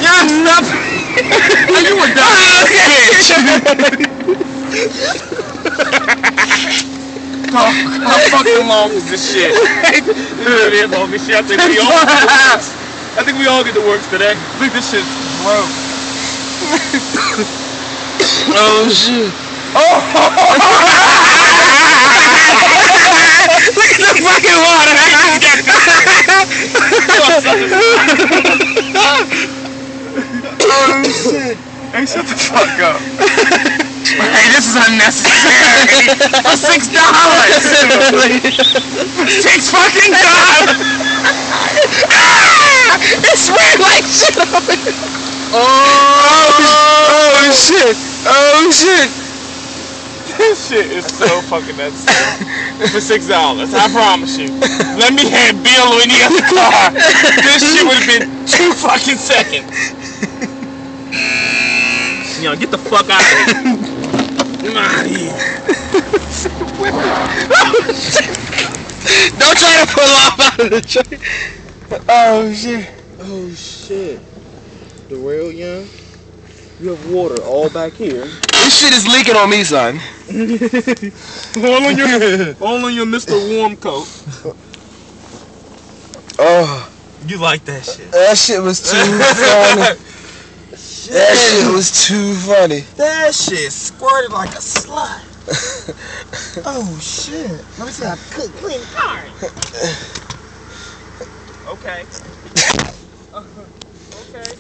Yeah, stop. You were done. How fucking long is this shit? It long as shit. I think we all get the works today. I think this shit's broke. Oh shit. Oh! Look at the fucking water. Oh shit. Hey, shut the fuck up. Hey, this is unnecessary. For $6. $6 fucking dollars. It's red like shit over here. Oh shit. Oh shit. This shit is so fucking nuts. For $6, I promise you. Let me have Bill or any other car. This shit would have been 2 fucking seconds. Yo, get the fuck out of here. Get out of here. Don't try to pull off out of the truck. Oh shit. Oh shit. The real young. You have water all back here. This shit is leaking on me, son. all on your Mr. Warm coat. Oh. You like that shit? That shit was too funny. That shit was too funny. That shit squirted like a slut. Oh shit. Let me see how clean car. Okay. Okay.